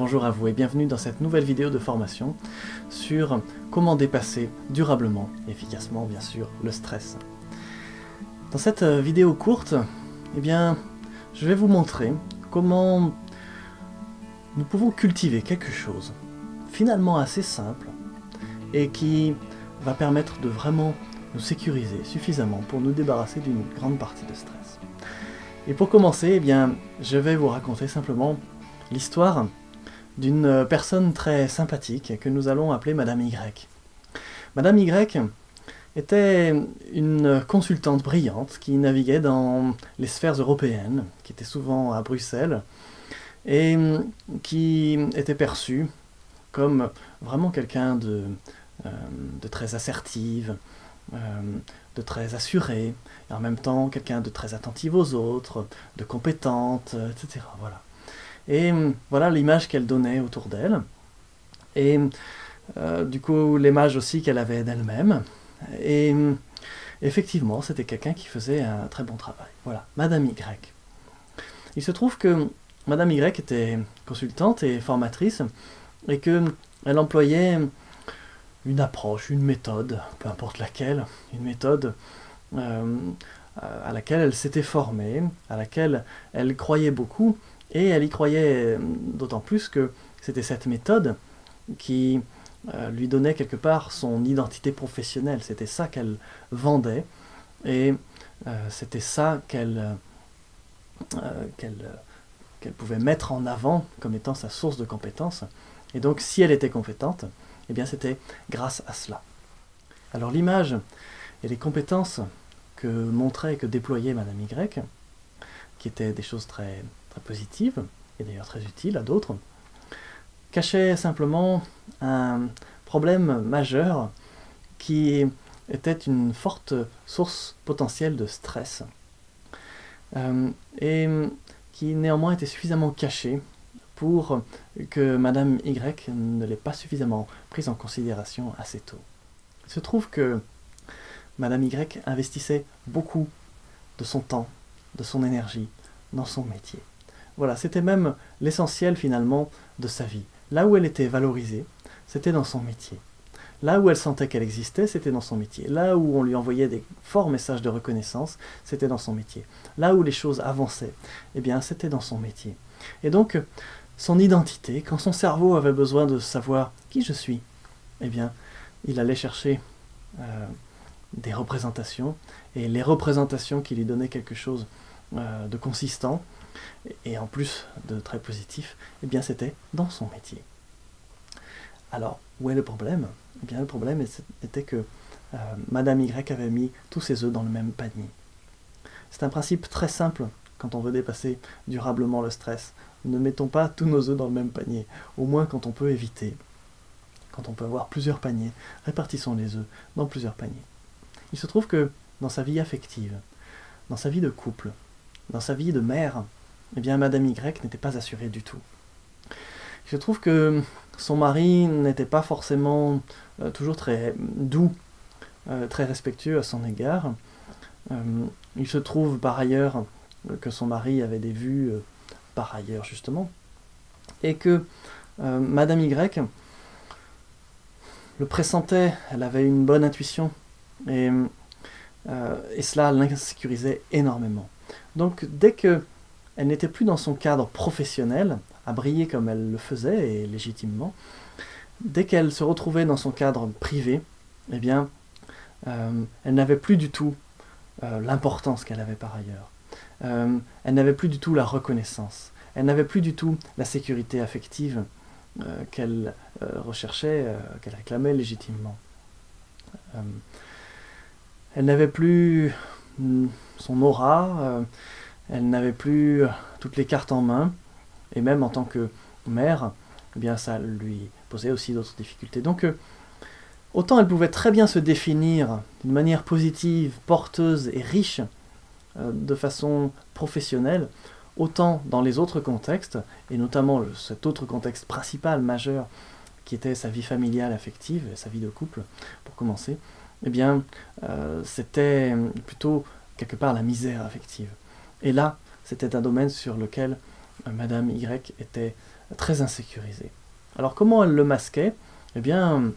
bonjour à vous et bienvenue dans cette nouvelle vidéo de formation sur comment dépasser durablement et efficacement, bien sûr, le stress. Dans cette vidéo courte, je vais vous montrer comment nous pouvons cultiver quelque chose finalement assez simple et qui va permettre de vraiment nous sécuriser suffisamment pour nous débarrasser d'une grande partie de stress. Et pour commencer, je vais vous raconter simplement l'histoire d'une personne très sympathique que nous allons appeler Madame Y. Madame Y était une consultante brillante qui naviguait dans les sphères européennes, qui était souvent à Bruxelles, et qui était perçue comme vraiment quelqu'un de très assertive, de très assurée, et en même temps quelqu'un de très attentive aux autres, de compétente, etc. Voilà. Et voilà l'image qu'elle donnait autour d'elle, et du coup l'image aussi qu'elle avait d'elle-même, et effectivement c'était quelqu'un qui faisait un très bon travail. Voilà, Madame Y. Il se trouve que Madame Y était consultante et formatrice, et qu'elle employait une approche, une méthode, peu importe laquelle, une méthode à laquelle elle s'était formée, à laquelle elle croyait beaucoup, et elle y croyait d'autant plus que c'était cette méthode qui lui donnait quelque part son identité professionnelle. C'était ça qu'elle vendait, et c'était ça qu'elle pouvait mettre en avant comme étant sa source de compétence. Et donc si elle était compétente, c'était grâce à cela. Alors l'image et les compétences que montrait et que déployait Madame Y, qui étaient des choses très positives, et d'ailleurs très utiles à d'autres, cachaient simplement un problème majeur qui était une forte source potentielle de stress, et qui néanmoins était suffisamment caché pour que Madame Y ne l'ait pas suffisamment prise en considération assez tôt. Il se trouve que Madame Y investissait beaucoup de son temps, de son énergie, dans son métier. Voilà, c'était même l'essentiel finalement de sa vie. Là où elle était valorisée, c'était dans son métier. Là où elle sentait qu'elle existait, c'était dans son métier. Là où on lui envoyait des forts messages de reconnaissance, c'était dans son métier. Là où les choses avançaient, c'était dans son métier. Et donc, son identité, quand son cerveau avait besoin de savoir qui je suis, il allait chercher des représentations, et les représentations qui lui donnaient quelque chose de consistant, et en plus de très positif, c'était dans son métier. Alors, où est le problème ? Le problème était que Madame Y avait mis tous ses œufs dans le même panier. C'est un principe très simple quand on veut dépasser durablement le stress. Ne mettons pas tous nos œufs dans le même panier, au moins quand on peut éviter. Quand on peut avoir plusieurs paniers, répartissons les œufs dans plusieurs paniers. Il se trouve que dans sa vie affective, dans sa vie de couple, dans sa vie de mère, Madame Y n'était pas assurée du tout. Il se trouve que son mari n'était pas forcément toujours très doux, très respectueux à son égard. Il se trouve par ailleurs que son mari avait des vues par ailleurs justement, et que Madame Y le pressentait, elle avait une bonne intuition, et cela l'insécurisait énormément. Donc dès qu'elle n'était plus dans son cadre professionnel, à briller comme elle le faisait, et légitimement, dès qu'elle se retrouvait dans son cadre privé, elle n'avait plus du tout l'importance qu'elle avait par ailleurs. Elle n'avait plus du tout la reconnaissance. Elle n'avait plus du tout la sécurité affective qu'elle recherchait, qu'elle réclamait légitimement. Elle n'avait plus son aura, elle n'avait plus toutes les cartes en main, et même en tant que mère, ça lui posait aussi d'autres difficultés. Donc, autant elle pouvait très bien se définir d'une manière positive, porteuse et riche, de façon professionnelle, autant dans les autres contextes, et notamment cet autre contexte principal, majeur, qui était sa vie familiale, affective, sa vie de couple, pour commencer, c'était plutôt quelque part la misère affective. Et là, c'était un domaine sur lequel Madame Y était très insécurisée. Alors comment elle le masquait? Eh bien,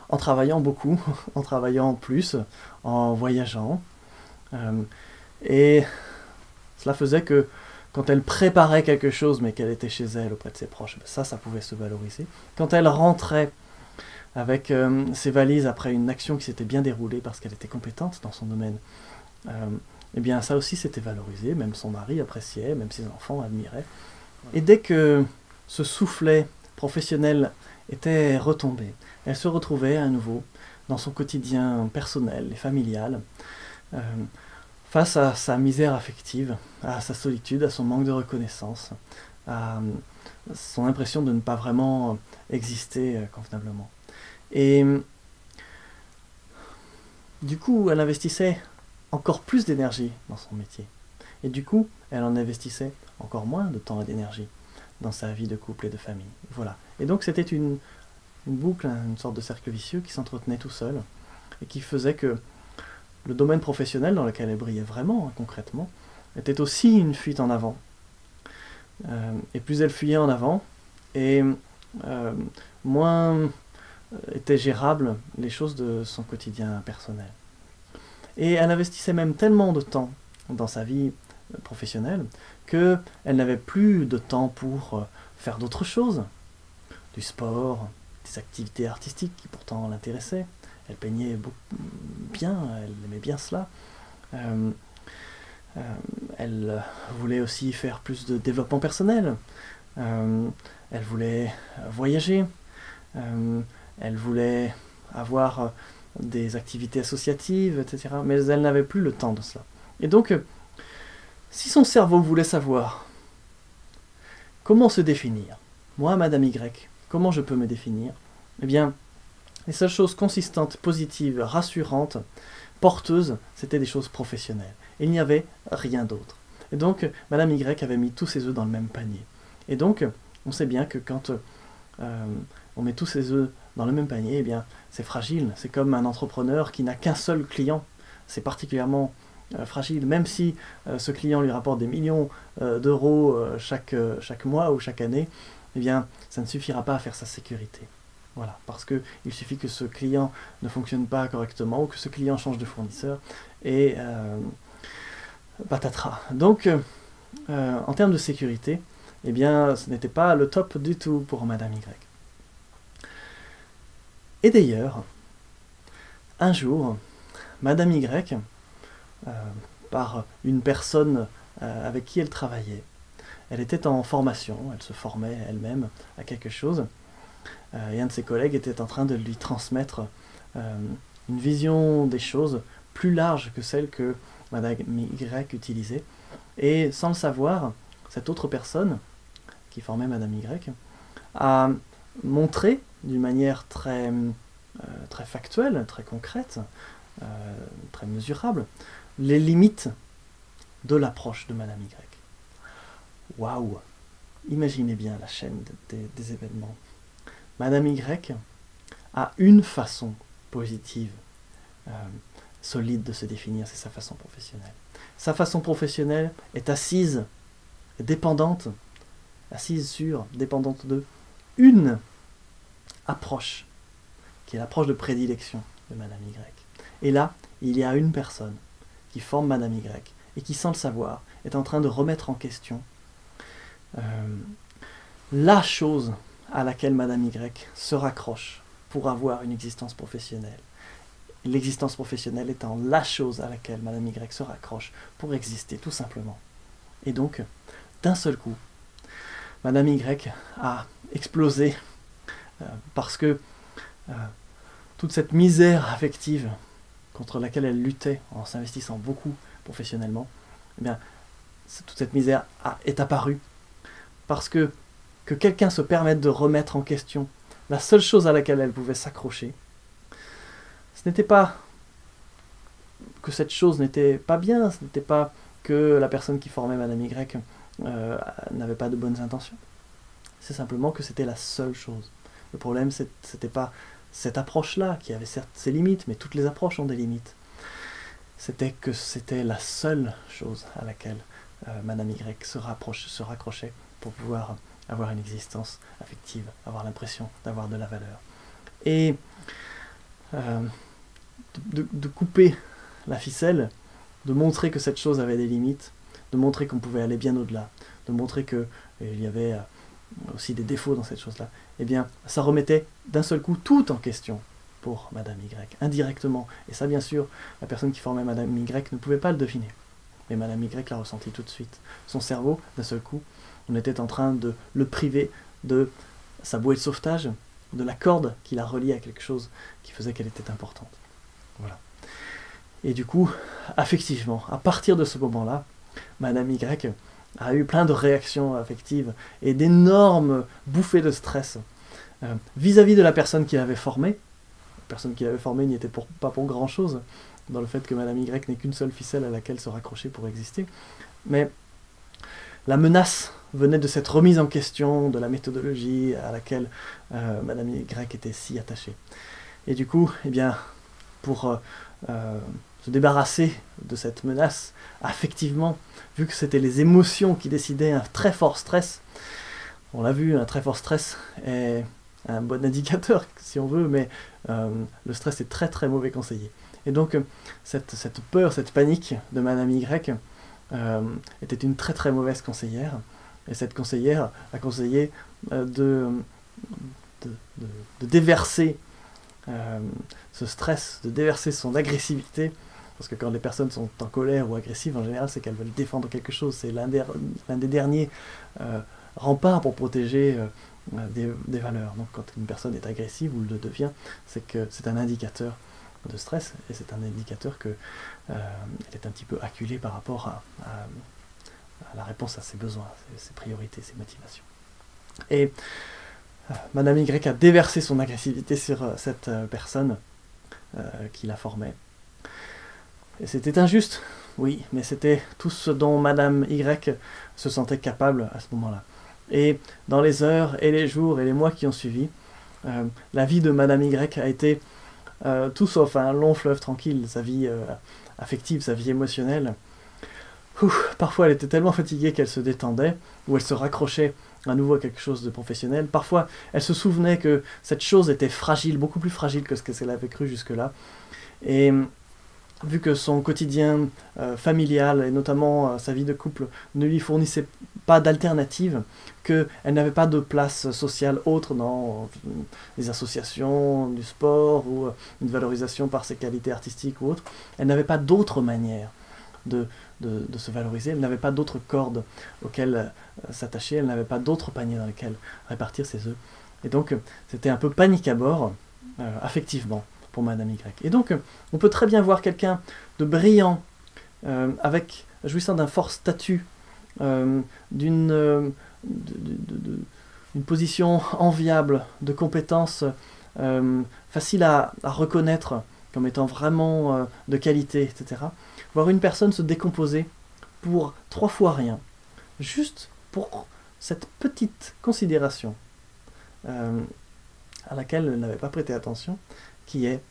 en travaillant beaucoup, en travaillant plus, en voyageant. Et cela faisait que quand elle préparait quelque chose, mais qu'elle était chez elle, auprès de ses proches, ça pouvait se valoriser. Quand elle rentrait avec ses valises après une action qui s'était bien déroulée parce qu'elle était compétente dans son domaine, eh bien ça aussi c'était valorisé, même son mari appréciait, même ses enfants admiraient. Et dès que ce soufflet professionnel était retombé, elle se retrouvait à nouveau dans son quotidien personnel et familial, face à sa misère affective, à sa solitude, à son manque de reconnaissance, à son impression de ne pas vraiment exister convenablement. Et du coup, elle investissait encore plus d'énergie dans son métier. Et du coup, elle en investissait encore moins de temps et d'énergie dans sa vie de couple et de famille. Voilà. Et donc c'était une boucle, une sorte de cercle vicieux qui s'entretenait tout seul et qui faisait que le domaine professionnel dans lequel elle brillait vraiment, concrètement, était aussi une fuite en avant. Et plus elle fuyait en avant, et moins étaient gérables les choses de son quotidien personnel. Et elle investissait même tellement de temps dans sa vie professionnelle qu'elle n'avait plus de temps pour faire d'autres choses, du sport, des activités artistiques qui pourtant l'intéressaient. Elle peignait bien, elle aimait bien cela. Elle voulait aussi faire plus de développement personnel. Elle voulait voyager. Elle voulait avoir des activités associatives, etc. Mais elle n'avait plus le temps de cela. Et donc, si son cerveau voulait savoir comment se définir, moi, Madame Y, comment je peux me définir? Eh bien, les seules choses consistantes, positives, rassurantes, porteuses, c'était des choses professionnelles. Et il n'y avait rien d'autre. Et donc, Madame Y avait mis tous ses œufs dans le même panier. Et donc, on sait bien que quand on met tous ses œufs dans le même panier, eh bien, c'est fragile. C'est comme un entrepreneur qui n'a qu'un seul client. C'est particulièrement fragile. Même si ce client lui rapporte des millions d'euros chaque mois ou chaque année, eh bien, ça ne suffira pas à faire sa sécurité. Voilà, parce qu'il suffit que ce client ne fonctionne pas correctement ou que ce client change de fournisseur et patatras. Donc, en termes de sécurité, eh bien, ce n'était pas le top du tout pour Madame Y. Et d'ailleurs, un jour, Madame Y, par une personne avec qui elle travaillait, elle était en formation, elle se formait elle-même à quelque chose, et un de ses collègues était en train de lui transmettre une vision des choses plus large que celle que Madame Y utilisait. Et sans le savoir, cette autre personne, qui formait Madame Y, a montré d'une manière très factuelle, très concrète, très mesurable, les limites de l'approche de Madame Y. Waouh! Imaginez bien la chaîne des événements. Madame Y a une façon positive, solide de se définir, c'est sa façon professionnelle. Sa façon professionnelle est assise, dépendante, dépendante de une approche, qui est l'approche de prédilection de Madame Y. Et là, il y a une personne qui forme Madame Y et qui, sans le savoir, est en train de remettre en question la chose à laquelle Madame Y se raccroche pour avoir une existence professionnelle. L'existence professionnelle étant la chose à laquelle Madame Y se raccroche pour exister, tout simplement. Et donc, d'un seul coup, Madame Y a explosé parce que toute cette misère affective contre laquelle elle luttait en s'investissant beaucoup professionnellement, eh bien, toute cette misère est apparue parce que quelqu'un se permette de remettre en question la seule chose à laquelle elle pouvait s'accrocher, ce n'était pas que cette chose n'était pas bien, ce n'était pas que la personne qui formait Madame Y n'avait pas de bonnes intentions. C'est simplement que c'était la seule chose. Le problème, c'était pas cette approche-là, qui avait certes ses limites, mais toutes les approches ont des limites. C'était que c'était la seule chose à laquelle Madame Y se raccrochait pour pouvoir avoir une existence affective, avoir l'impression d'avoir de la valeur. Et de couper la ficelle, de montrer que cette chose avait des limites, de montrer qu'on pouvait aller bien au-delà, de montrer qu'il y avait aussi des défauts dans cette chose-là, eh bien, ça remettait d'un seul coup tout en question pour Madame Y, indirectement. Et ça, bien sûr, la personne qui formait Madame Y ne pouvait pas le deviner. Mais Madame Y l'a ressenti tout de suite. Son cerveau, d'un seul coup, on était en train de le priver de sa bouée de sauvetage, de la corde qui la reliait à quelque chose qui faisait qu'elle était importante. Voilà. Et du coup, affectivement, à partir de ce moment-là, Madame Y a eu plein de réactions affectives et d'énormes bouffées de stress vis-à-vis de la personne qui l'avait formée. La personne qui l'avait formée n'y était pas pour grand-chose, dans le fait que Madame Y n'est qu'une seule ficelle à laquelle se raccrocher pour exister. Mais la menace venait de cette remise en question de la méthodologie à laquelle Madame Y était si attachée. Et du coup, eh bien, pour se débarrasser de cette menace, affectivement, vu que c'était les émotions qui décidaient un très fort stress, on l'a vu, un très fort stress est un bon indicateur, si on veut, mais le stress est très très mauvais conseiller. Et donc, cette peur, cette panique de Madame Y était une très très mauvaise conseillère, et cette conseillère a conseillé de déverser ce stress, de déverser son agressivité, parce que quand les personnes sont en colère ou agressives, en général, c'est qu'elles veulent défendre quelque chose. C'est l'un des derniers remparts pour protéger des valeurs. Donc quand une personne est agressive ou le devient, c'est que c'est un indicateur de stress, et c'est un indicateur qu'elle est un petit peu acculée par rapport à la réponse à ses besoins, ses priorités, ses motivations. Et Madame Y a déversé son agressivité sur cette personne qui la formait. Et c'était injuste, oui, mais c'était tout ce dont Madame Y se sentait capable à ce moment-là. Et dans les heures et les jours et les mois qui ont suivi, la vie de Madame Y a été tout sauf un long fleuve tranquille, sa vie affective, sa vie émotionnelle. Parfois elle était tellement fatiguée qu'elle se détendait, ou elle se raccrochait à nouveau à quelque chose de professionnel. Parfois elle se souvenait que cette chose était fragile, beaucoup plus fragile que ce qu'elle avait cru jusque-là. Et vu que son quotidien familial, et notamment sa vie de couple, ne lui fournissait pas d'alternative, qu'elle n'avait pas de place sociale autre dans les associations, du sport, ou une valorisation par ses qualités artistiques ou autres, elle n'avait pas d'autre manière de se valoriser, elle n'avait pas d'autres cordes auxquelles s'attacher, elle n'avait pas d'autres paniers dans lesquels répartir ses œufs. Et donc c'était un peu panique à bord, affectivement, pour Madame Y. Et donc, on peut très bien voir quelqu'un de brillant, jouissant d'un fort statut, d'une position enviable, de compétences faciles à reconnaître comme étant vraiment de qualité, etc. Voir une personne se décomposer pour 3 fois rien, juste pour cette petite considération à laquelle elle n'avait pas prêté attention, qui est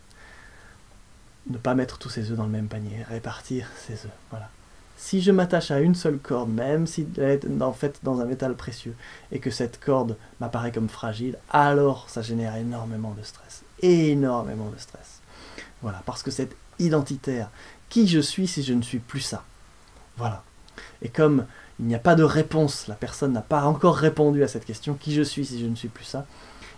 ne pas mettre tous ses œufs dans le même panier, répartir ses œufs. Voilà. Si je m'attache à une seule corde, même si elle est en fait dans un métal précieux, et que cette corde m'apparaît comme fragile, alors ça génère énormément de stress. Énormément de stress. Voilà, parce que c'est identitaire. Qui je suis si je ne suis plus ça? Voilà. Et comme il n'y a pas de réponse, la personne n'a pas encore répondu à cette question, qui je suis si je ne suis plus ça,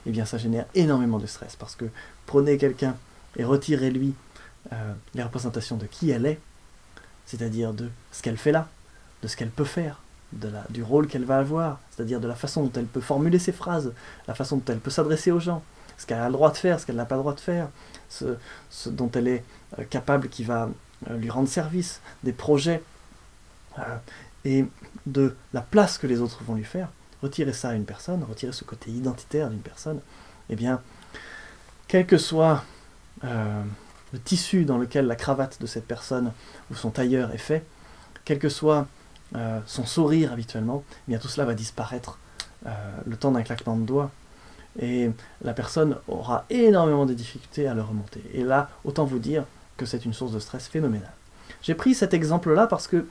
eh bien ça génère énormément de stress, parce que prenez quelqu'un et retirez-lui les représentations de qui elle est, c'est-à-dire de ce qu'elle fait là, de ce qu'elle peut faire, du rôle qu'elle va avoir, c'est-à-dire de la façon dont elle peut formuler ses phrases, la façon dont elle peut s'adresser aux gens, ce qu'elle a le droit de faire, ce qu'elle n'a pas le droit de faire, ce dont elle est capable qui va lui rendre service, des projets, et de la place que les autres vont lui faire. Retirer ça à une personne, retirer ce côté identitaire d'une personne, eh bien, quel que soit le tissu dans lequel la cravate de cette personne ou son tailleur est fait, quel que soit son sourire habituellement, eh bien tout cela va disparaître le temps d'un claquement de doigts, et la personne aura énormément de difficultés à le remonter. Et là, autant vous dire que c'est une source de stress phénoménale. J'ai pris cet exemple-là parce que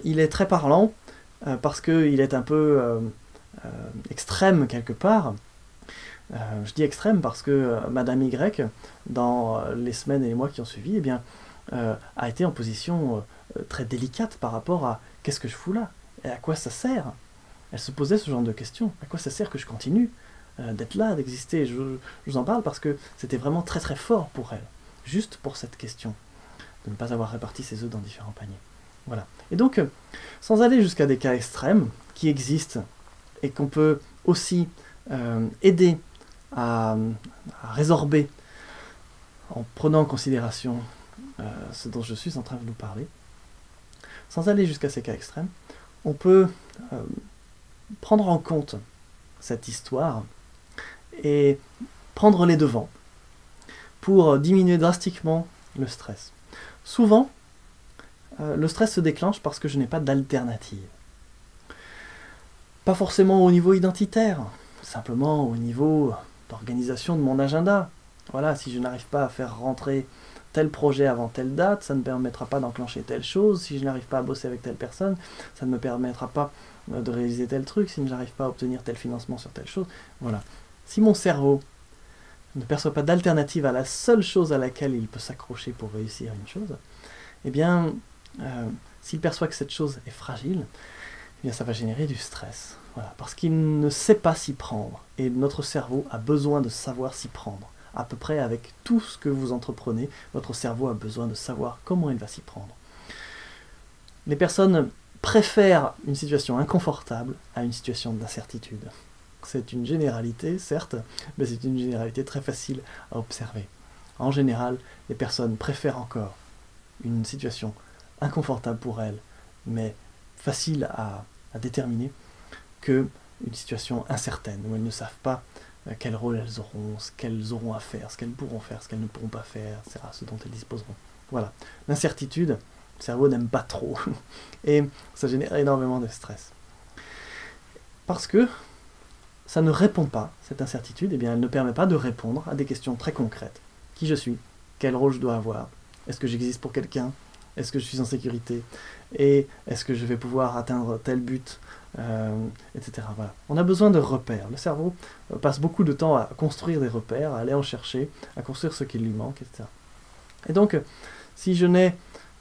il est très parlant, parce qu'il est un peu extrême quelque part. Je dis extrême parce que Madame Y, dans les semaines et les mois qui ont suivi, eh bien, a été en position très délicate par rapport à qu'est-ce que je fous là et à quoi ça sert. Elle se posait ce genre de questions. À quoi ça sert que je continue d'être là, d'exister? Je vous en parle parce que c'était vraiment très très fort pour elle, juste pour cette question, de ne pas avoir réparti ses œufs dans différents paniers. Voilà. Et donc, sans aller jusqu'à des cas extrêmes qui existent et qu'on peut aussi aider à résorber en prenant en considération ce dont je suis en train de vous parler, sans aller jusqu'à ces cas extrêmes, on peut prendre en compte cette histoire et prendre les devants pour diminuer drastiquement le stress. Souvent, le stress se déclenche parce que je n'ai pas d'alternative. Pas forcément au niveau identitaire, simplement au niveau d'organisation de mon agenda. Voilà, si je n'arrive pas à faire rentrer tel projet avant telle date, ça ne permettra pas d'enclencher telle chose. Si je n'arrive pas à bosser avec telle personne, ça ne me permettra pas de réaliser tel truc. Si je n'arrive pas à obtenir tel financement sur telle chose, voilà. Si mon cerveau ne perçoit pas d'alternative à la seule chose à laquelle il peut s'accrocher pour réussir une chose, eh bien, s'il perçoit que cette chose est fragile, eh bien ça va générer du stress. Voilà, parce qu'il ne sait pas s'y prendre. Et notre cerveau a besoin de savoir s'y prendre. À peu près avec tout ce que vous entreprenez, votre cerveau a besoin de savoir comment il va s'y prendre. Les personnes préfèrent une situation inconfortable à une situation d'incertitude. C'est une généralité, certes, mais c'est une généralité très facile à observer. En général, les personnes préfèrent encore une situation inconfortable pour elles, mais facile à déterminer, qu'une situation incertaine, où elles ne savent pas quel rôle elles auront, ce qu'elles auront à faire, ce qu'elles pourront faire, ce qu'elles ne pourront pas faire, etc., ce dont elles disposeront. Voilà. L'incertitude, le cerveau n'aime pas trop, et ça génère énormément de stress. Parce que ça ne répond pas, cette incertitude, eh bien, elle ne permet pas de répondre à des questions très concrètes. Qui je suis? Quel rôle je dois avoir? Est-ce que j'existe pour quelqu'un? Est-ce que je suis en sécurité? Et est-ce que je vais pouvoir atteindre tel but, etc. Voilà. On a besoin de repères. Le cerveau passe beaucoup de temps à construire des repères, à aller en chercher, à construire ce qui lui manque, etc. Et donc, si je n'ai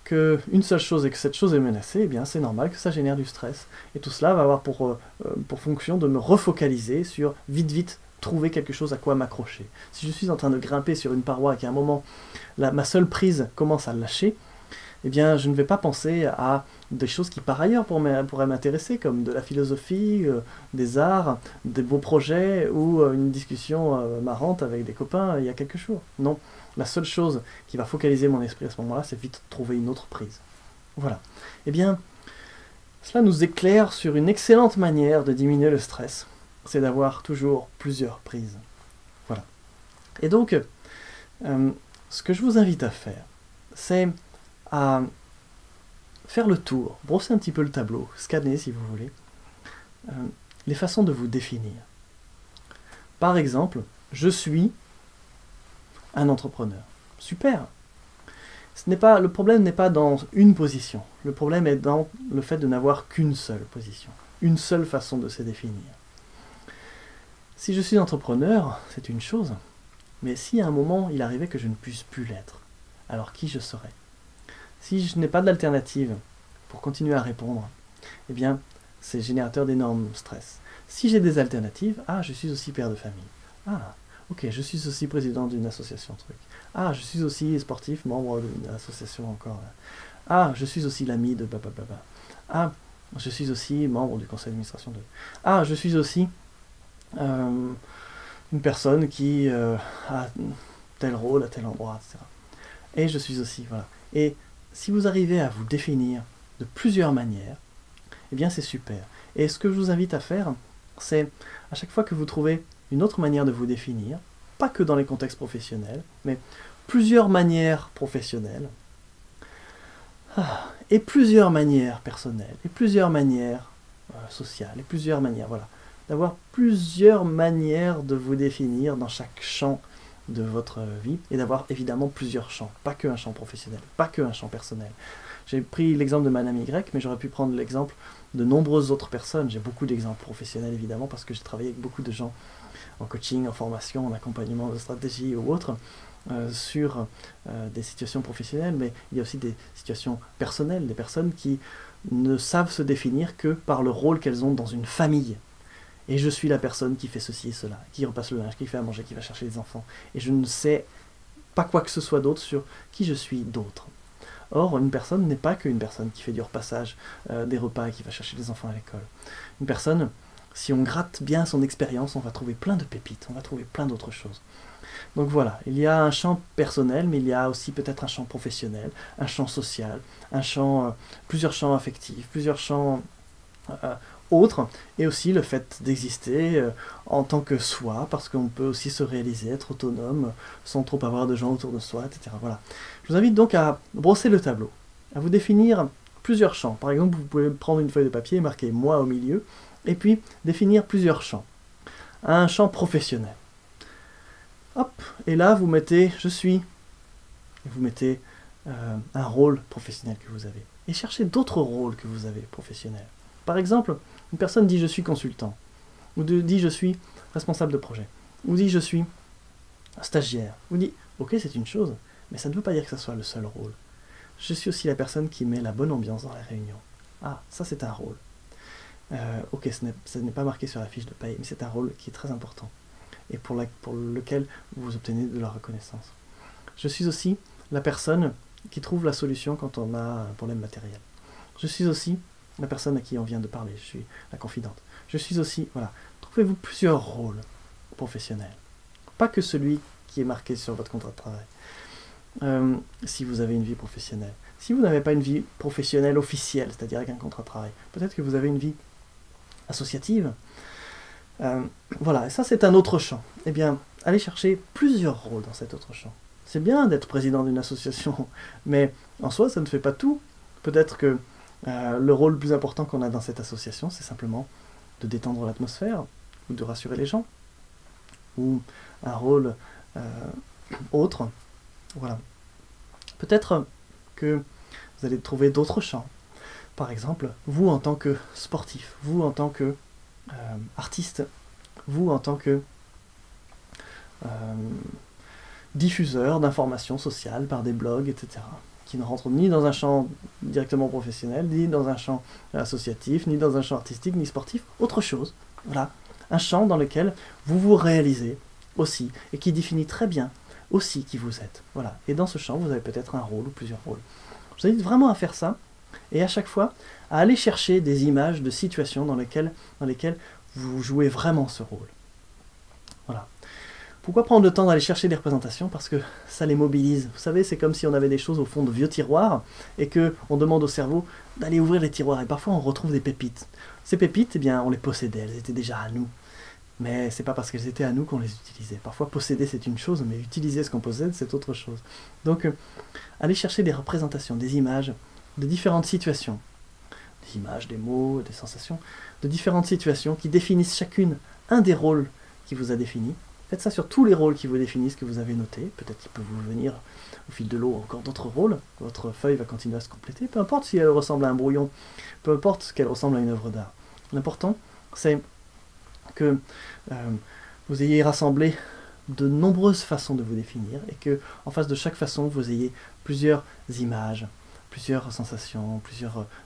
qu'une seule chose et que cette chose est menacée, eh bien c'est normal que ça génère du stress. Et tout cela va avoir pour fonction de me refocaliser sur vite trouver quelque chose à quoi m'accrocher. Si je suis en train de grimper sur une paroi et qu'à un moment ma seule prise commence à lâcher, eh bien je ne vais pas penser à des choses qui par ailleurs pourraient m'intéresser, comme de la philosophie, des arts, des beaux projets ou une discussion marrante avec des copains il y a quelques jours. Non, la seule chose qui va focaliser mon esprit à ce moment-là, c'est vite trouver une autre prise. Voilà. Eh bien, cela nous éclaire sur une excellente manière de diminuer le stress, c'est d'avoir toujours plusieurs prises. Voilà. Et donc, ce que je vous invite à faire, c'est à faire le tour, brosser un petit peu le tableau, scanner si vous voulez, les façons de vous définir. Par exemple, je suis un entrepreneur. Super. Le problème n'est pas dans une position. Le problème est dans le fait de n'avoir qu'une seule position, une seule façon de se définir. Si je suis entrepreneur, c'est une chose, mais si à un moment il arrivait que je ne puisse plus l'être, alors qui je serais? Si je n'ai pas d'alternative pour continuer à répondre, eh bien, c'est générateur d'énormes stress. Si j'ai des alternatives, je suis aussi père de famille. Ok, je suis aussi président d'une association truc. Je suis aussi sportif, membre d'une association encore. Je suis aussi l'ami de blablabla. Je suis aussi membre du conseil d'administration de... je suis aussi une personne qui a tel rôle à tel endroit, etc. Et je suis aussi, voilà. Et si vous arrivez à vous définir de plusieurs manières, eh bien c'est super. Et ce que je vous invite à faire, c'est à chaque fois que vous trouvez une autre manière de vous définir, pas que dans les contextes professionnels, mais plusieurs manières professionnelles, et plusieurs manières personnelles, et plusieurs manières sociales, et plusieurs manières, voilà. D'avoir plusieurs manières de vous définir dans chaque champ de votre vie, et d'avoir évidemment plusieurs champs, pas que un champ professionnel, pas que un champ personnel. J'ai pris l'exemple de Madame Y, mais j'aurais pu prendre l'exemple de nombreuses autres personnes. J'ai beaucoup d'exemples professionnels, évidemment, parce que j'ai travaillé avec beaucoup de gens en coaching, en formation, en accompagnement de stratégie ou autre, sur des situations professionnelles, mais il y a aussi des situations personnelles, des personnes qui ne savent se définir que par le rôle qu'elles ont dans une famille. Et je suis la personne qui fait ceci et cela, qui repasse le linge, qui fait à manger, qui va chercher les enfants. Et je ne sais pas quoi que ce soit d'autre sur qui je suis d'autre. Or, une personne n'est pas qu'une personne qui fait du repassage des repas et qui va chercher les enfants à l'école. Une personne, si on gratte bien son expérience, on va trouver plein de pépites, on va trouver plein d'autres choses. Donc voilà, il y a un champ personnel, mais il y a aussi peut-être un champ professionnel, un champ social, un champ, plusieurs champs affectifs, plusieurs champs autres, et aussi le fait d'exister en tant que soi, parce qu'on peut aussi se réaliser, être autonome, sans trop avoir de gens autour de soi, etc. Voilà. Je vous invite donc à brosser le tableau, à vous définir plusieurs champs. Par exemple, vous pouvez prendre une feuille de papier et marquer « moi » au milieu, et puis définir plusieurs champs. Un champ professionnel. Hop, et là vous mettez « je suis », et vous mettez un rôle professionnel que vous avez. Et cherchez d'autres rôles que vous avez professionnels. Par exemple, une personne dit « je suis consultant », ou dit « je suis responsable de projet », ou dit « je suis stagiaire », ou dit « ok, c'est une chose, mais ça ne veut pas dire que ce soit le seul rôle. Je suis aussi la personne qui met la bonne ambiance dans la réunion. Ah, ça c'est un rôle. Ok, ce n'est pas marqué sur la fiche de paye, mais c'est un rôle qui est très important, et pour lequel vous obtenez de la reconnaissance. Je suis aussi la personne qui trouve la solution quand on a un problème matériel. Je suis aussi la personne à qui on vient de parler, je suis la confidente. Je suis aussi, voilà, trouvez-vous plusieurs rôles professionnels. Pas que celui qui est marqué sur votre contrat de travail. Si vous avez une vie professionnelle. Si vous n'avez pas une vie professionnelle officielle, c'est-à-dire avec un contrat de travail, peut-être que vous avez une vie associative. Voilà, et ça c'est un autre champ. Eh bien, allez chercher plusieurs rôles dans cet autre champ. C'est bien d'être président d'une association, mais en soi ça ne fait pas tout. Peut-être que le rôle le plus important qu'on a dans cette association, c'est simplement de détendre l'atmosphère, ou de rassurer les gens, ou un rôle autre. Voilà. Peut-être que vous allez trouver d'autres champs. Par exemple, vous en tant que sportif, vous en tant que artiste, vous en tant que diffuseur d'informations sociales par des blogs, etc., qui ne rentrent ni dans un champ directement professionnel, ni dans un champ associatif, ni dans un champ artistique, ni sportif, autre chose. Voilà, un champ dans lequel vous vous réalisez aussi, et qui définit très bien aussi qui vous êtes. Voilà, et dans ce champ, vous avez peut-être un rôle ou plusieurs rôles. Je vous invite vraiment à faire ça, et à chaque fois, à aller chercher des images de situations dans lesquelles vous jouez vraiment ce rôle. Voilà. Pourquoi prendre le temps d'aller chercher des représentations? Parce que ça les mobilise. Vous savez, c'est comme si on avait des choses au fond de vieux tiroirs et qu'on demande au cerveau d'aller ouvrir les tiroirs. Et parfois, on retrouve des pépites. Ces pépites, eh bien, on les possédait, elles étaient déjà à nous. Mais c'est pas parce qu'elles étaient à nous qu'on les utilisait. Parfois, posséder, c'est une chose, mais utiliser ce qu'on possède, c'est autre chose. Donc, allez chercher des représentations, des images de différentes situations. Des images, des mots, des sensations, de différentes situations qui définissent chacune un des rôles qui vous a défini. Faites ça sur tous les rôles qui vous définissent, que vous avez notés. Peut-être qu'il peut vous venir au fil de l'eau encore d'autres rôles. Votre feuille va continuer à se compléter. Peu importe si elle ressemble à un brouillon, peu importe qu'elle ressemble à une œuvre d'art. L'important, c'est que vous ayez rassemblé de nombreuses façons de vous définir et que, en face de chaque façon, vous ayez plusieurs images, plusieurs sensations,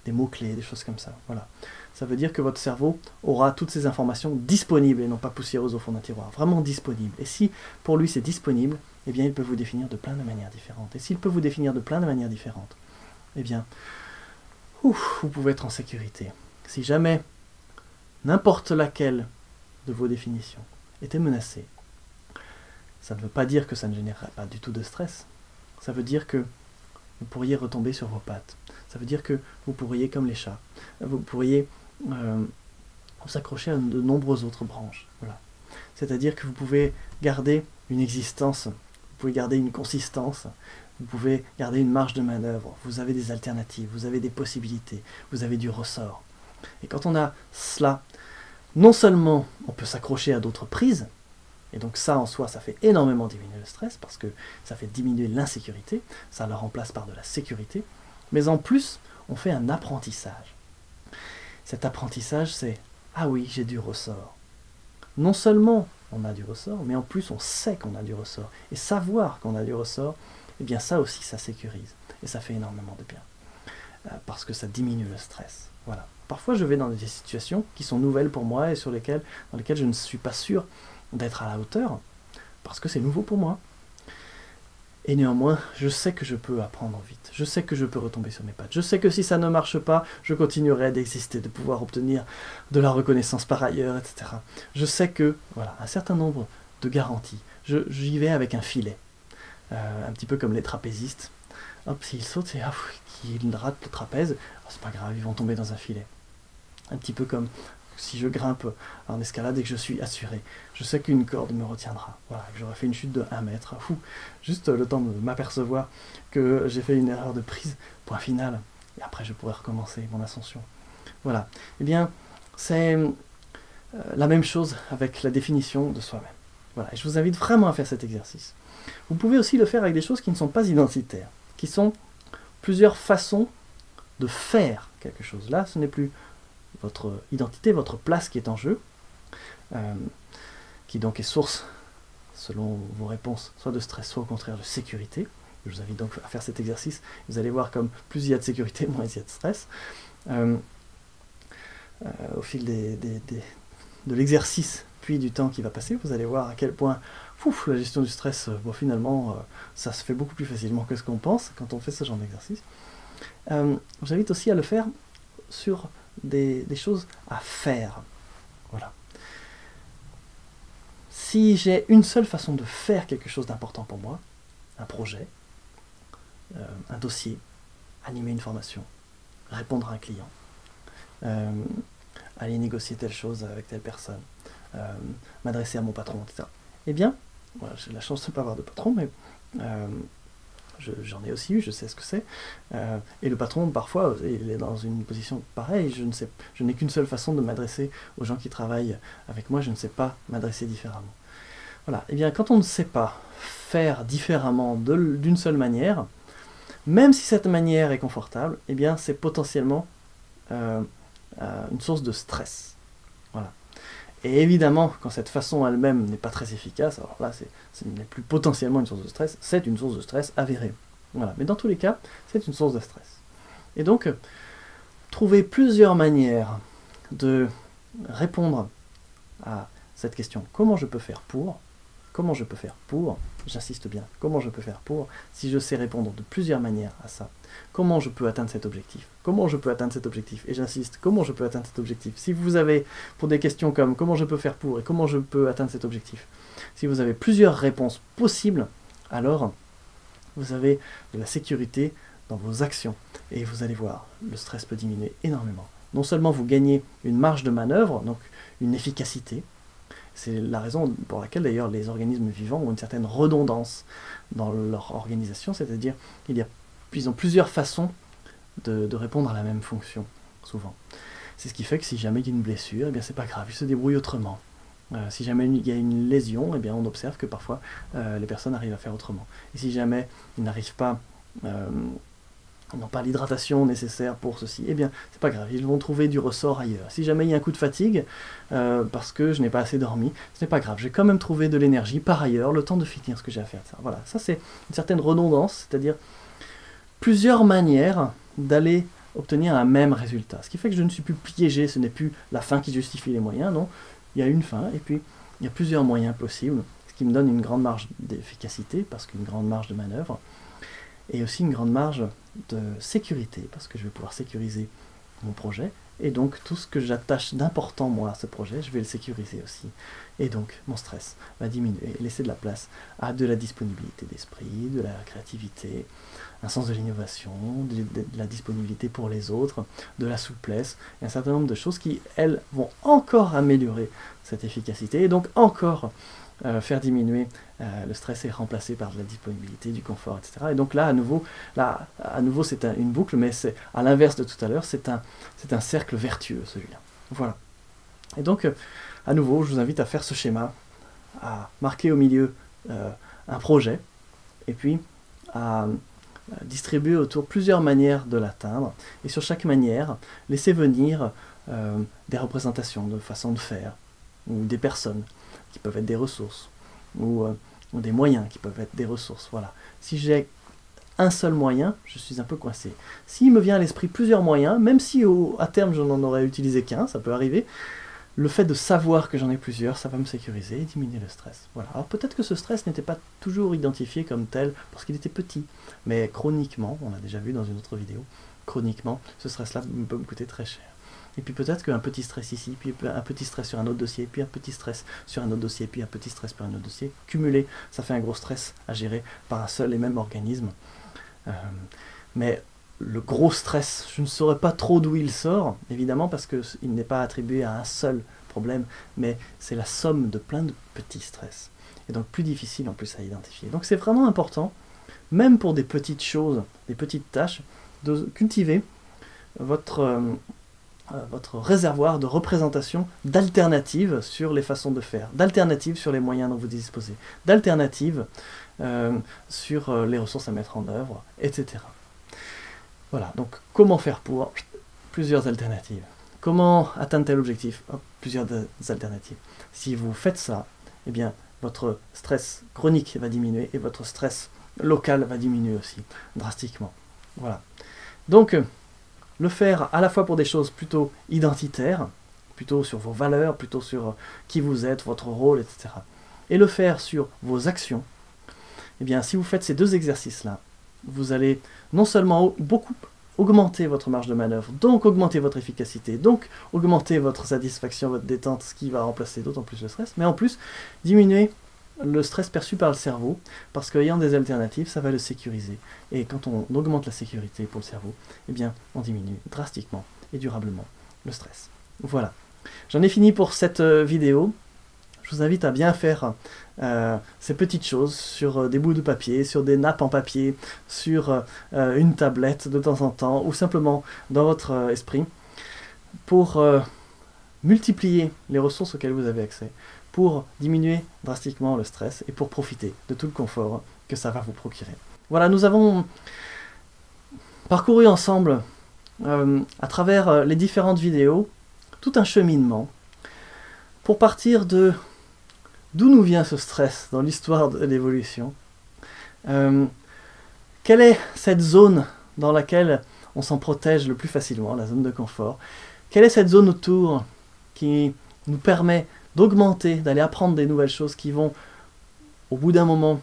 des mots-clés, des choses comme ça. Voilà. Ça veut dire que votre cerveau aura toutes ces informations disponibles et non pas poussiéreuses au fond d'un tiroir, vraiment disponibles. Et si pour lui c'est disponible, eh bien il peut vous définir de plein de manières différentes. Et s'il peut vous définir de plein de manières différentes, eh bien, vous pouvez être en sécurité. Si jamais n'importe laquelle de vos définitions était menacée, ça ne veut pas dire que ça ne générerait pas du tout de stress. Ça veut dire que vous pourriez retomber sur vos pattes. Ça veut dire que vous pourriez, comme les chats, vous pourriez vous accrocher à de nombreuses autres branches. Voilà. C'est-à-dire que vous pouvez garder une existence, vous pouvez garder une consistance, vous pouvez garder une marge de manœuvre, vous avez des alternatives, vous avez des possibilités, vous avez du ressort. Et quand on a cela, non seulement on peut s'accrocher à d'autres prises, et donc ça en soi, ça fait énormément diminuer le stress, parce que ça fait diminuer l'insécurité, ça le remplace par de la sécurité, Mais en plus, on fait un apprentissage. Cet apprentissage, c'est « Ah oui, j'ai du ressort ». Non seulement on a du ressort, mais en plus on sait qu'on a du ressort. Et savoir qu'on a du ressort, eh bien ça aussi, ça sécurise. Et ça fait énormément de bien. Parce que ça diminue le stress. Voilà. Parfois, je vais dans des situations qui sont nouvelles pour moi et dans lesquelles je ne suis pas sûr d'être à la hauteur, parce que c'est nouveau pour moi. Et néanmoins, je sais que je peux apprendre vite. Je sais que je peux retomber sur mes pattes. Je sais que si ça ne marche pas, je continuerai d'exister, de pouvoir obtenir de la reconnaissance par ailleurs, etc. Je sais que, voilà, un certain nombre de garanties. J'y vais avec un filet. Un petit peu comme les trapézistes. Hop, s'ils sautent et qu'ils ratent le trapèze, c'est pas grave, ils vont tomber dans un filet. Un petit peu comme si je grimpe en escalade et que je suis assuré. Je sais qu'une corde me retiendra. Voilà, que j'aurais fait une chute de 1 mètre. Juste le temps de m'apercevoir que j'ai fait une erreur de prise. Point final. Et après, je pourrais recommencer mon ascension. Voilà. Eh bien, c'est la même chose avec la définition de soi-même. Voilà. Et je vous invite vraiment à faire cet exercice. Vous pouvez aussi le faire avec des choses qui ne sont pas identitaires, qui sont plusieurs façons de faire quelque chose. Là, ce n'est plus votre identité, votre place qui est en jeu, qui donc est source, selon vos réponses, soit de stress, soit au contraire de sécurité. Je vous invite donc à faire cet exercice. Vous allez voir comme plus il y a de sécurité, moins il y a de stress. Au fil de l'exercice, puis du temps qui va passer, vous allez voir à quel point la gestion du stress, finalement, ça se fait beaucoup plus facilement que ce qu'on pense quand on fait ce genre d'exercice. Je vous invite aussi à le faire sur des choses à faire. Voilà. Si j'ai une seule façon de faire quelque chose d'important pour moi, un projet, un dossier, animer une formation, répondre à un client, aller négocier telle chose avec telle personne, m'adresser à mon patron, etc. Eh bien, voilà, j'ai la chance de ne pas avoir de patron, mais j'en ai aussi eu, je sais ce que c'est. Et le patron, parfois, il est dans une position pareille. Je n'ai qu'une seule façon de m'adresser aux gens qui travaillent avec moi. Je ne sais pas m'adresser différemment. Voilà. Et bien, quand on ne sait pas faire différemment d'une seule manière, même si cette manière est confortable, eh bien, c'est potentiellement une source de stress. Voilà. Et évidemment, quand cette façon elle-même n'est pas très efficace, alors là, ce n'est plus potentiellement une source de stress, c'est une source de stress avérée. Voilà. Mais dans tous les cas, c'est une source de stress. Et donc, trouver plusieurs manières de répondre à cette question. Comment je peux faire pour? Comment je peux faire pour? J'insiste bien. Comment je peux faire pour? Si je sais répondre de plusieurs manières à ça. Comment je peux atteindre cet objectif? Comment je peux atteindre cet objectif? Et j'insiste, comment je peux atteindre cet objectif? Si vous avez, pour des questions comme comment je peux faire pour et comment je peux atteindre cet objectif, si vous avez plusieurs réponses possibles, alors vous avez de la sécurité dans vos actions. Et vous allez voir, le stress peut diminuer énormément. Non seulement vous gagnez une marge de manœuvre, donc une efficacité. C'est la raison pour laquelle d'ailleurs les organismes vivants ont une certaine redondance dans leur organisation, c'est-à-dire qu'ils ont plusieurs façons de répondre à la même fonction, souvent. C'est ce qui fait que si jamais il y a une blessure, eh bien c'est pas grave, ils se débrouillent autrement. Si jamais il y a une lésion, eh bien on observe que parfois les personnes arrivent à faire autrement. Et si jamais ils n'arrivent pas, n'ont pas l'hydratation nécessaire pour ceci, eh bien c'est pas grave, ils vont trouver du ressort ailleurs. Si jamais il y a un coup de fatigue, parce que je n'ai pas assez dormi, ce n'est pas grave, j'ai quand même trouvé de l'énergie par ailleurs, le temps de finir ce que j'ai à faire. Voilà, ça c'est une certaine redondance, c'est-à-dire plusieurs manières d'aller obtenir un même résultat. Ce qui fait que je ne suis plus piégé, ce n'est plus la fin qui justifie les moyens, non. Il y a une fin, et puis il y a plusieurs moyens possibles, ce qui me donne une grande marge d'efficacité, parce qu'une grande marge de manœuvre, et aussi une grande marge de sécurité, parce que je vais pouvoir sécuriser mon projet, et donc tout ce que j'attache d'important, moi, à ce projet, je vais le sécuriser aussi. Et donc, mon stress va diminuer, et laisser de la place à de la disponibilité d'esprit, de la créativité, un sens de l'innovation, de la disponibilité pour les autres, de la souplesse, et un certain nombre de choses qui, elles, vont encore améliorer cette efficacité, et donc encore faire diminuer le stress et remplacer par de la disponibilité, du confort, etc. Et donc là, à nouveau c'est une boucle, mais c'est à l'inverse de tout à l'heure, c'est un cercle vertueux, celui-là. Voilà. Et donc, à nouveau, je vous invite à faire ce schéma, à marquer au milieu un projet, et puis à distribuer autour plusieurs manières de l'atteindre, et sur chaque manière, laisser venir des représentations de façon de faire, ou des personnes qui peuvent être des ressources, ou des moyens qui peuvent être des ressources. Voilà. Si j'ai un seul moyen, je suis un peu coincé. S'il me vient à l'esprit plusieurs moyens, même si à terme je n'en aurais utilisé qu'un, ça peut arriver, le fait de savoir que j'en ai plusieurs, ça va me sécuriser et diminuer le stress. Voilà. Alors peut-être que ce stress n'était pas toujours identifié comme tel parce qu'il était petit, mais chroniquement, on l'a déjà vu dans une autre vidéo, chroniquement, ce stress-là peut me coûter très cher. Et puis peut-être qu'un petit stress ici, puis un petit stress sur un autre dossier, puis un petit stress sur un autre dossier, puis un petit stress sur un autre dossier, cumulé, ça fait un gros stress à gérer par un seul et même organisme. Mais le gros stress, je ne saurais pas trop d'où il sort, évidemment, parce qu'il n'est pas attribué à un seul problème, mais c'est la somme de plein de petits stress. Et donc plus difficile en plus à identifier. Donc c'est vraiment important, même pour des petites choses, des petites tâches, de cultiver votre réservoir de représentation d'alternatives sur les façons de faire, d'alternatives sur les moyens dont vous disposez, d'alternatives sur les ressources à mettre en œuvre, etc. Voilà, donc comment faire pour plusieurs alternatives. Comment atteindre tel objectif? Plusieurs alternatives. Si vous faites ça, eh bien, votre stress chronique va diminuer et votre stress local va diminuer aussi, drastiquement. Voilà. Donc, le faire à la fois pour des choses plutôt identitaires, plutôt sur vos valeurs, plutôt sur qui vous êtes, votre rôle, etc. Et le faire sur vos actions. Eh bien, si vous faites ces deux exercices-là, vous allez non seulement beaucoup augmenter votre marge de manœuvre, donc augmenter votre efficacité, donc augmenter votre satisfaction, votre détente, ce qui va remplacer d'autant plus le stress, mais en plus diminuer le stress perçu par le cerveau, parce qu'ayant des alternatives, ça va le sécuriser. Et quand on augmente la sécurité pour le cerveau, eh bien, on diminue drastiquement et durablement le stress. Voilà. J'en ai fini pour cette vidéo. Je vous invite à bien faire ces petites choses sur des bouts de papier, sur des nappes en papier, sur une tablette de temps en temps, ou simplement dans votre esprit, pour multiplier les ressources auxquelles vous avez accès, pour diminuer drastiquement le stress et pour profiter de tout le confort que ça va vous procurer. Voilà, nous avons parcouru ensemble, à travers les différentes vidéos, tout un cheminement pour partir de d'où nous vient ce stress dans l'histoire de l'évolution. Quelle est cette zone dans laquelle on s'en protège le plus facilement, la zone de confort? Quelle est cette zone autour qui nous permet d'augmenter, d'aller apprendre des nouvelles choses qui vont, au bout d'un moment,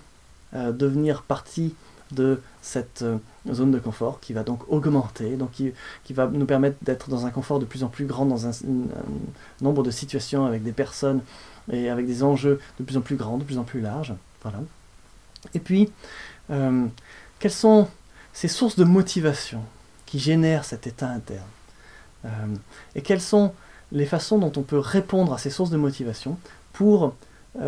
devenir partie de cette zone de confort, qui va donc augmenter, donc qui va nous permettre d'être dans un confort de plus en plus grand, dans un nombre de situations avec des personnes et avec des enjeux de plus en plus grands, de plus en plus larges. Voilà. Et puis, quelles sont ces sources de motivation qui génèrent cet état interne? Et quelles sont les façons dont on peut répondre à ces sources de motivation pour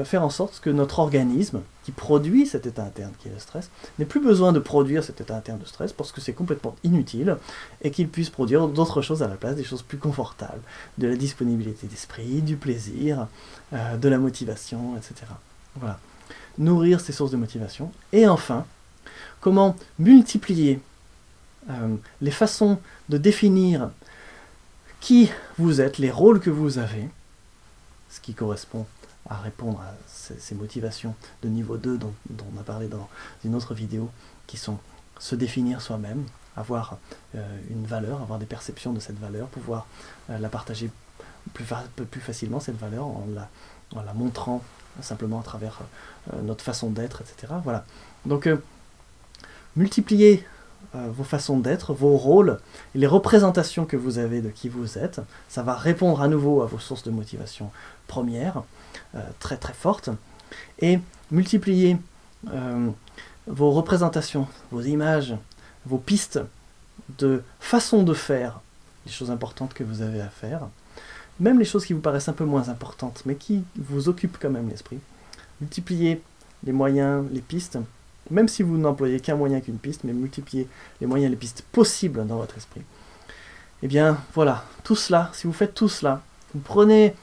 faire en sorte que notre organisme, qui produit cet état interne qui est le stress, n'ait plus besoin de produire cet état interne de stress parce que c'est complètement inutile et qu'il puisse produire d'autres choses à la place, des choses plus confortables, de la disponibilité d'esprit, du plaisir, de la motivation, etc. Voilà. Nourrir ces sources de motivation. Et enfin, comment multiplier les façons de définir qui vous êtes, les rôles que vous avez, ce qui correspond à répondre à ces motivations de niveau 2 dont on a parlé dans une autre vidéo, qui sont se définir soi-même, avoir une valeur, avoir des perceptions de cette valeur, pouvoir la partager plus facilement, cette valeur, en la montrant simplement à travers notre façon d'être, etc. Voilà. Donc, multipliez vos façons d'être, vos rôles, et les représentations que vous avez de qui vous êtes. Ça va répondre à nouveau à vos sources de motivation premières, très très fortes, et multipliez vos représentations, vos images, vos pistes de façon de faire les choses importantes que vous avez à faire, même les choses qui vous paraissent un peu moins importantes, mais qui vous occupent quand même l'esprit. Multipliez les moyens, les pistes, même si vous n'employez qu'un moyen qu'une piste, mais multipliez les moyens, les pistes possibles dans votre esprit. Et bien voilà, tout cela, si vous faites tout cela, vous prenez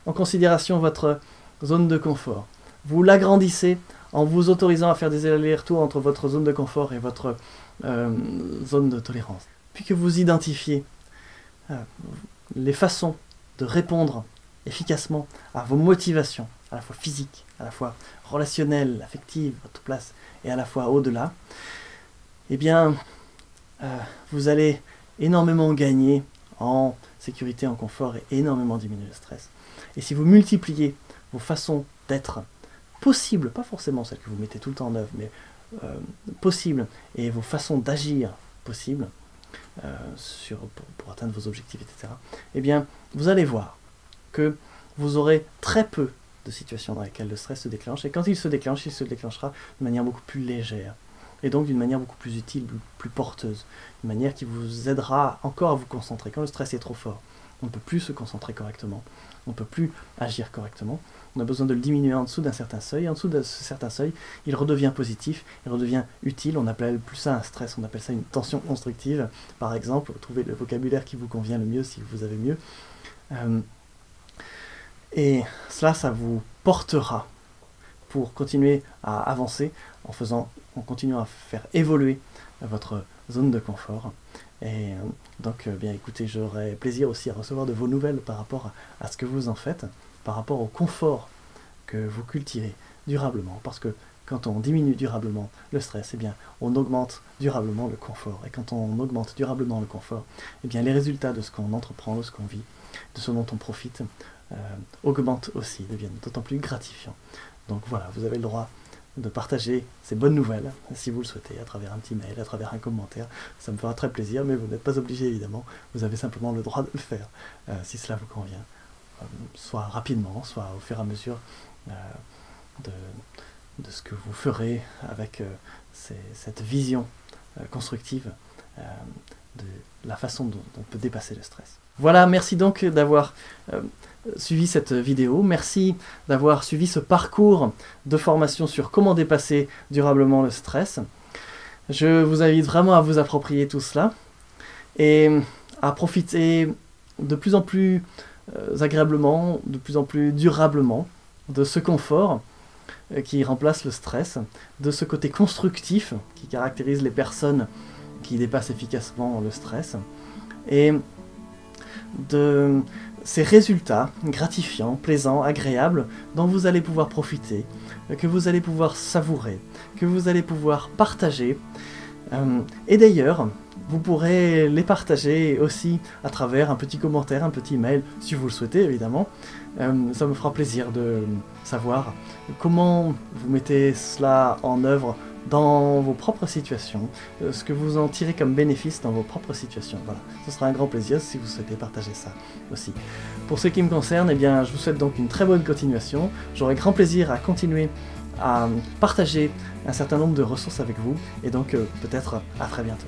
en considération votre zone de confort, vous l'agrandissez en vous autorisant à faire des allers-retours entre votre zone de confort et votre zone de tolérance. Puis que vous identifiez les façons de répondre efficacement à vos motivations, à la fois physiques, à la fois relationnelles, affectives, à toute place, et à la fois au-delà, eh bien, vous allez énormément gagner en sécurité, en confort, et énormément diminuer le stress. Et si vous multipliez vos façons d'être possibles, pas forcément celles que vous mettez tout le temps en œuvre, mais possibles, et vos façons d'agir possibles, pour atteindre vos objectifs, etc., eh bien, vous allez voir que vous aurez très peu de situations dans lesquelles le stress se déclenche, et quand il se déclenchera de manière beaucoup plus légère, et donc d'une manière beaucoup plus utile, plus porteuse, une manière qui vous aidera encore à vous concentrer. Quand le stress est trop fort, on ne peut plus se concentrer correctement, on ne peut plus agir correctement, on a besoin de le diminuer en dessous d'un certain seuil, et en dessous de ce certain seuil, il redevient positif, il redevient utile, on appelle plus ça un stress, on appelle ça une tension constructive, par exemple, vous trouvez le vocabulaire qui vous convient le mieux si vous avez mieux, et cela, ça vous portera pour continuer à avancer en continuant à faire évoluer votre zone de confort. Et donc, bien écoutez, j'aurai plaisir aussi à recevoir de vos nouvelles par rapport à ce que vous en faites, par rapport au confort que vous cultivez durablement, parce que quand on diminue durablement le stress, eh bien, on augmente durablement le confort. Et quand on augmente durablement le confort, eh bien, les résultats de ce qu'on entreprend, de ce qu'on vit, de ce dont on profite, augmentent aussi, deviennent d'autant plus gratifiants. Donc voilà, vous avez le droit de partager ces bonnes nouvelles, si vous le souhaitez, à travers un petit mail, à travers un commentaire. Ça me fera très plaisir, mais vous n'êtes pas obligé, évidemment. Vous avez simplement le droit de le faire, si cela vous convient. Soit rapidement, soit au fur et à mesure de ce que vous ferez avec cette vision constructive de la façon dont on peut dépasser le stress. Voilà, merci donc d'avoir suivi cette vidéo, merci d'avoir suivi ce parcours de formation sur comment dépasser durablement le stress. Je vous invite vraiment à vous approprier tout cela et à profiter de plus en plus agréablement, de plus en plus durablement de ce confort qui remplace le stress, de ce côté constructif qui caractérise les personnes qui dépassent efficacement le stress, et de ces résultats gratifiants, plaisants, agréables, dont vous allez pouvoir profiter, que vous allez pouvoir savourer, que vous allez pouvoir partager. Et d'ailleurs, vous pourrez les partager aussi à travers un petit commentaire, un petit mail, si vous le souhaitez évidemment. Ça me fera plaisir de savoir comment vous mettez cela en œuvre dans vos propres situations, ce que vous en tirez comme bénéfice dans vos propres situations. Voilà, ce sera un grand plaisir si vous souhaitez partager ça aussi. Pour ce qui me concerne, eh bien, je vous souhaite donc une très bonne continuation. J'aurai grand plaisir à continuer à partager un certain nombre de ressources avec vous, et donc peut-être à très bientôt.